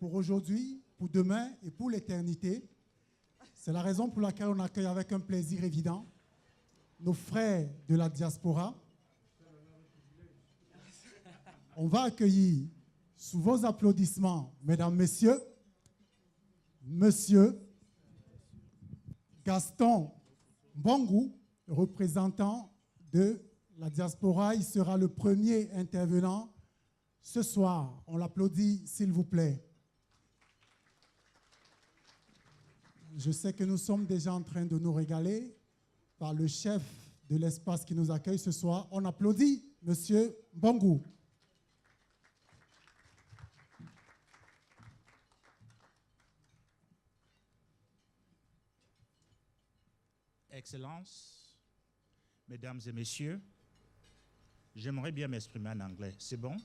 pour aujourd'hui, pour demain et pour l'éternité. C'est la raison pour laquelle on accueille avec un plaisir évident nos frères de la diaspora. On va accueillir, sous vos applaudissements, mesdames, messieurs, Monsieur Gaston Mbongu, représentant de la diaspora. Il sera le premier intervenant ce soir. On l'applaudit, s'il vous plaît. Je sais que nous sommes déjà en train de nous régaler par le chef de l'espace qui nous accueille ce soir. On applaudit Monsieur Mbongu. Excellences, Mesdames et Messieurs, j'aimerais bien m'exprimer en anglais. C'est bon?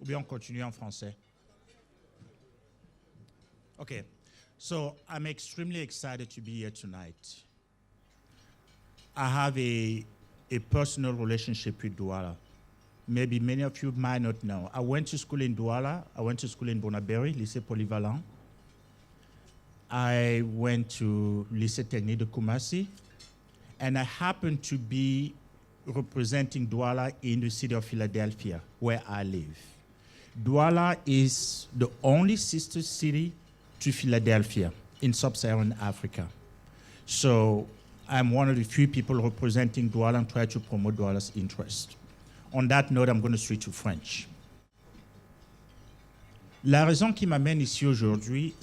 Ou bien on continue en français? Okay, so I'm extremely excited to be here tonight. I have a personal relationship with Douala. Maybe many of you might not know. I went to school in Douala. I went to school in Bonaberi, Lycée Polyvalent. I went to Lycée Technique de Kumasi. And I happen to be representing Douala in the city of Philadelphia, where I live. Douala is the only sister city to Philadelphia in sub-Saharan Africa. So I'm one of the few people representing Douala and try to promote Douala's interest. On that note, I'm going to switch to French. La raison qui m'amène ici aujourd'hui,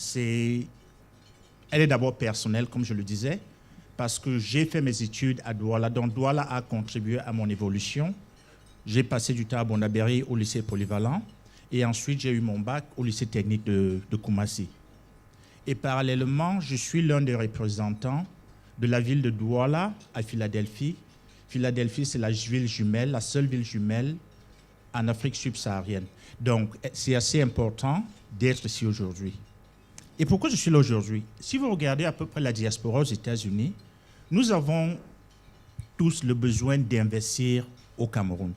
elle est d'abord personnelle, comme je le disais, parce que j'ai fait mes études à Douala, donc Douala a contribué à mon évolution. J'ai passé du temps à Bonaberi au lycée Polyvalent, et ensuite j'ai eu mon bac au lycée technique de Kumasi. Et parallèlement, je suis l'un des représentants de la ville de Douala à Philadelphie. Philadelphie, c'est la ville jumelle, la seule ville jumelle en Afrique subsaharienne. Donc, c'est assez important d'être ici aujourd'hui. Et pourquoi je suis là aujourd'hui? Si vous regardez à peu près la diaspora aux États-Unis, nous avons tous le besoin d'investir au Cameroun.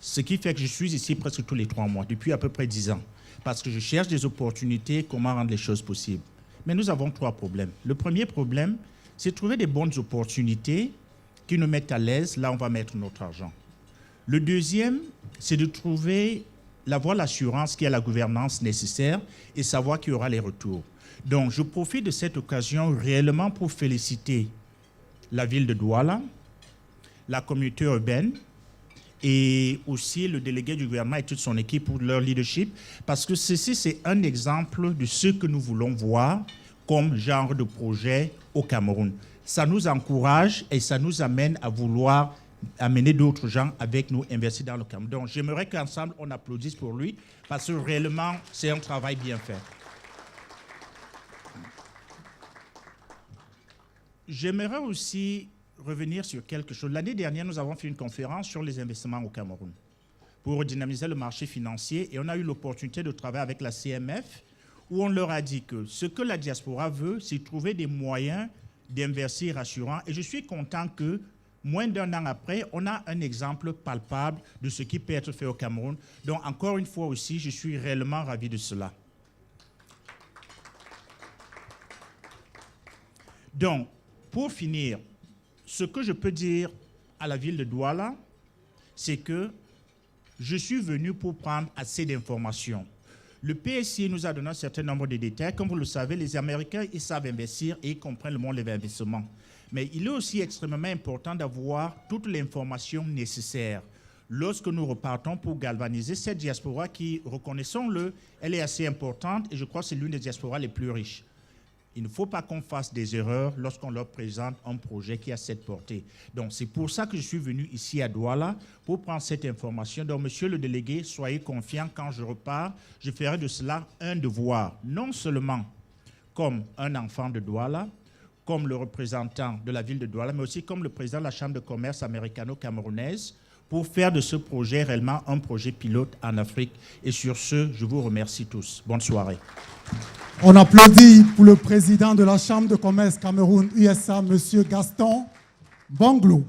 Ce qui fait que je suis ici presque tous les 3 mois, depuis à peu près 10 ans, parce que je cherche des opportunités, comment rendre les choses possibles. Mais nous avons 3 problèmes. Le premier problème, c'est de trouver des bonnes opportunités qui nous mettent à l'aise, là on va mettre notre argent. Le deuxième, c'est de trouver l'avoir l'assurance qu'il y a la gouvernance nécessaire et savoir qu'il y aura les retours. Donc, je profite de cette occasion réellement pour féliciter la ville de Douala, la communauté urbaine et aussi le délégué du gouvernement et toute son équipe pour leur leadership, parce que ceci, c'est un exemple de ce que nous voulons voir comme genre de projet au Cameroun. Ça nous encourage et ça nous amène à vouloir amener d'autres gens avec nous, investir dans le Cameroun. Donc, j'aimerais qu'ensemble, on applaudisse pour lui, parce que réellement, c'est un travail bien fait. J'aimerais aussi revenir sur quelque chose. L'année dernière, nous avons fait une conférence sur les investissements au Cameroun pour dynamiser le marché financier, et on a eu l'opportunité de travailler avec la CMF, où on leur a dit que ce que la diaspora veut, c'est trouver des moyens d'investir rassurants. Et je suis content que moins d'1 an après, on a un exemple palpable de ce qui peut être fait au Cameroun. Donc, encore une fois aussi, je suis réellement ravi de cela. Donc, pour finir, ce que je peux dire à la ville de Douala, c'est que je suis venu pour prendre assez d'informations. Le PSI nous a donné un certain nombre de détails. Comme vous le savez, les Américains, ils savent investir et ils comprennent le monde de l'investissement. Mais il est aussi extrêmement important d'avoir toute l'information nécessaire lorsque nous repartons pour galvaniser cette diaspora qui, reconnaissons-le, elle est assez importante et je crois que c'est l'une des diasporas les plus riches. Il ne faut pas qu'on fasse des erreurs lorsqu'on leur présente un projet qui a cette portée. Donc, c'est pour ça que je suis venu ici à Douala pour prendre cette information. Donc, monsieur le délégué, soyez confiant, quand je repars, je ferai de cela un devoir, non seulement comme un enfant de Douala, comme le représentant de la ville de Douala, mais aussi comme le président de la Chambre de commerce américano-camerounaise, pour faire de ce projet réellement un projet pilote en Afrique. Et sur ce, je vous remercie tous. Bonne soirée. On applaudit pour le président de la Chambre de commerce Cameroun-USA, M. Gaston Mbongu.